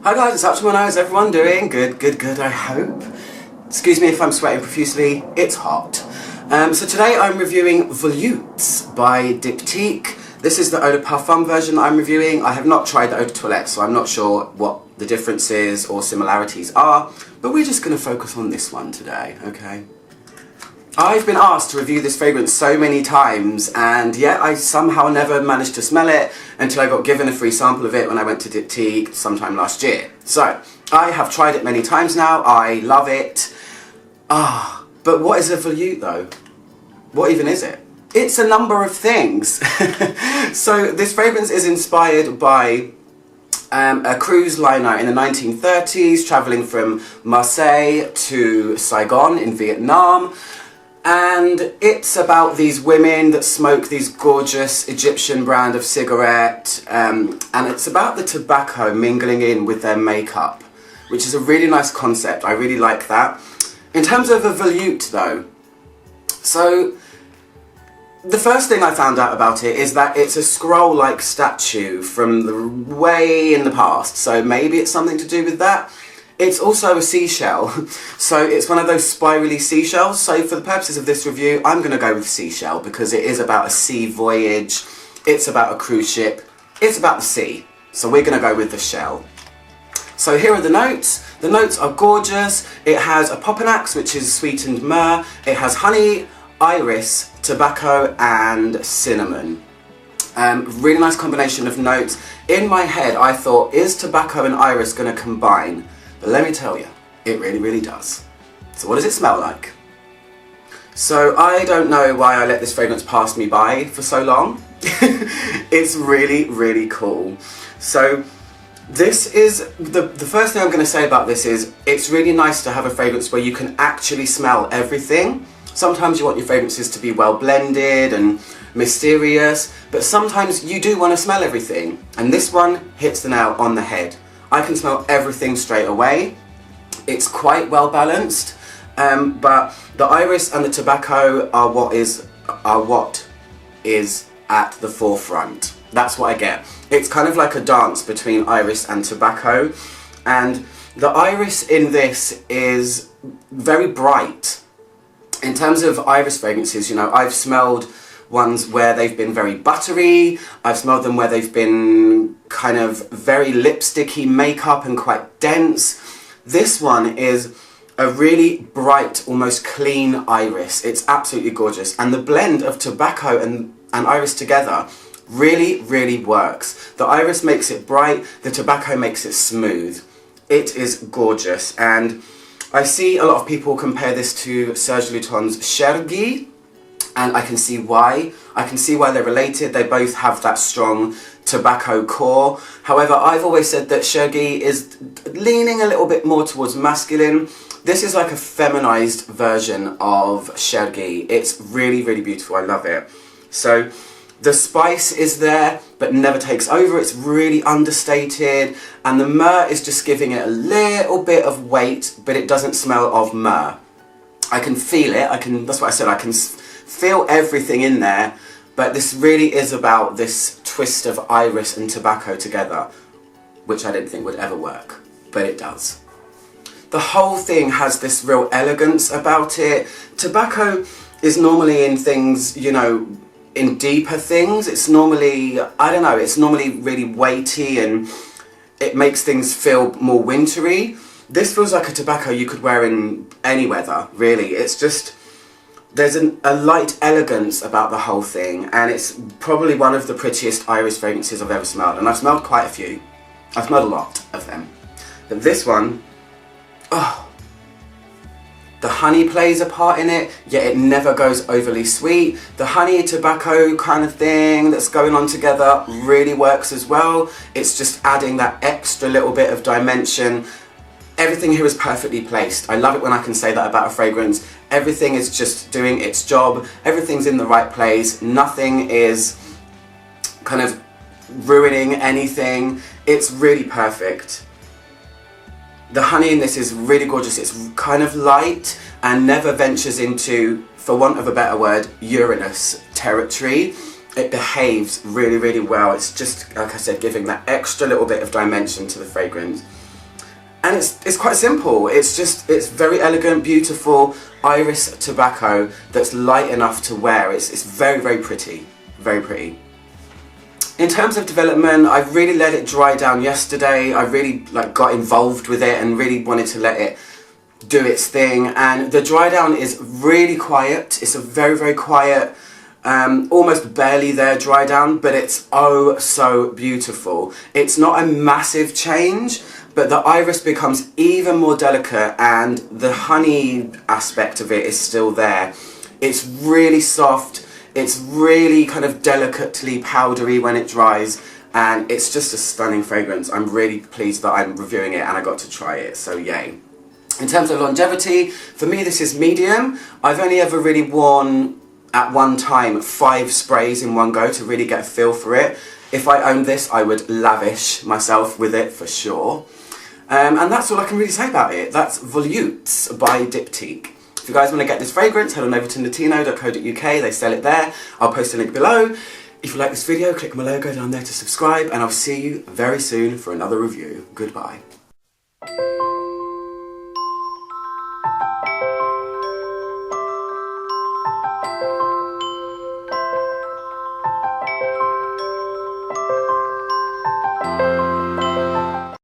Hi guys, it's Upton. How's everyone doing? Good, I hope. Excuse me if I'm sweating profusely, it's hot. So today I'm reviewing Volutes by Diptyque. This is the Eau de Parfum version I'm reviewing. I have not tried the Eau de Toilette, so I'm not sure what the differences or similarities are, but we're just going to focus on this one today, okay? I've been asked to review this fragrance so many times, and yet I somehow never managed to smell it until I got given a free sample of it when I went to Diptyque sometime last year. So, I have tried it many times now, I love it. But what is a volute though? What even is it? It's a number of things. So this fragrance is inspired by a cruise liner in the 1930s, travelling from Marseille to Saigon in Vietnam. And it's about these women that smoke these gorgeous Egyptian brand of cigarette, and it's about the tobacco mingling in with their makeup, which is a really nice concept. I really like that. In terms of a volute though, so the first thing I found out about it is that it's a scroll-like statue from the way in the past, so maybe it's something to do with that. It's also a seashell, so it's one of those spirally seashells. So for the purposes of this review, I'm going to go with seashell because it is about a sea voyage, it's about a cruise ship, it's about the sea. So we're going to go with the shell. So here are the notes. The notes are gorgeous. It has a popanax, which is sweetened myrrh. It has honey, iris, tobacco and cinnamon. Really nice combination of notes. In my head, I thought, is tobacco and iris going to combine? But let me tell you, it really does. So what does it smell like? So I don't know why I let this fragrance pass me by for so long. It's really cool. So this is, the first thing I'm going to say about this is, it's really nice to have a fragrance where you can actually smell everything. Sometimes you want your fragrances to be well blended and mysterious, but sometimes you do want to smell everything. And this one hits the nail on the head. I can smell everything straight away. It's quite well balanced, but the iris and the tobacco are what is at the forefront. That's what I get. It's kind of like a dance between iris and tobacco, and the iris in this is very bright. In terms of iris fragrances, you know, I've smelled ones where they've been very buttery, I've smelled them where they've been kind of very lipsticky makeup and quite dense. This one is a really bright, almost clean iris. It's absolutely gorgeous, and the blend of tobacco and iris together really works. The iris makes it bright, the tobacco makes it smooth. It is gorgeous, and I see a lot of people compare this to Serge Lutens' Chergui, and I can see why. I can see why they're related. They both have that strong tobacco core. However, I've always said that Chergui is leaning a little bit more towards masculine. This is like a feminized version of Chergui. It's really beautiful. I love it. So the spice is there, but never takes over. It's really understated, and the myrrh is just giving it a little bit of weight, but it doesn't smell of myrrh. I can feel it. That's what I said. I can feel everything in there, but this really is about this twist of iris and tobacco together, which I didn't think would ever work, but it does. The whole thing has this real elegance about it. Tobacco is normally in things, you know, in deeper things. It's normally, I don't know, it's normally really weighty and it makes things feel more wintry. This feels like a tobacco you could wear in any weather, really. It's just, there's a light elegance about the whole thing, and it's probably one of the prettiest iris fragrances I've ever smelled, and I've smelled quite a few. I've smelled a lot of them. But this one, oh, the honey plays a part in it, yet it never goes overly sweet. The honey tobacco kind of thing that's going on together really works as well. It's just adding that extra little bit of dimension. Everything here is perfectly placed. I love it when I can say that about a fragrance. Everything is just doing its job. Everything's in the right place. Nothing is kind of ruining anything. It's really perfect. The honey in this is really gorgeous. It's kind of light and never ventures into, for want of a better word, Uranus territory. It behaves really well. It's just, like I said, giving that extra little bit of dimension to the fragrance. And it's quite simple. It's very elegant, beautiful iris tobacco that's light enough to wear. It's very, very pretty. Very pretty. In terms of development, I really let it dry down yesterday. I really got involved with it and really wanted to let it do its thing. And the dry down is really quiet. It's a very, very quiet, almost barely there dry down, but it's oh so beautiful. It's not a massive change, but the iris becomes even more delicate and the honey aspect of it is still there. It's really soft. It's really kind of delicately powdery when it dries, and it's just a stunning fragrance. I'm really pleased that I'm reviewing it and I got to try it, so yay. In terms of longevity, for me this is medium. I've only ever really worn at one time 5 sprays in one go to really get a feel for it. If I owned this, I would lavish myself with it for sure. And that's all I can really say about it. That's Volutes by Diptyque. If you guys want to get this fragrance, head on over to latino.co.uk, they sell it there. I'll post a link below. If you like this video, click my logo down there to subscribe, and I'll see you very soon for another review. Goodbye.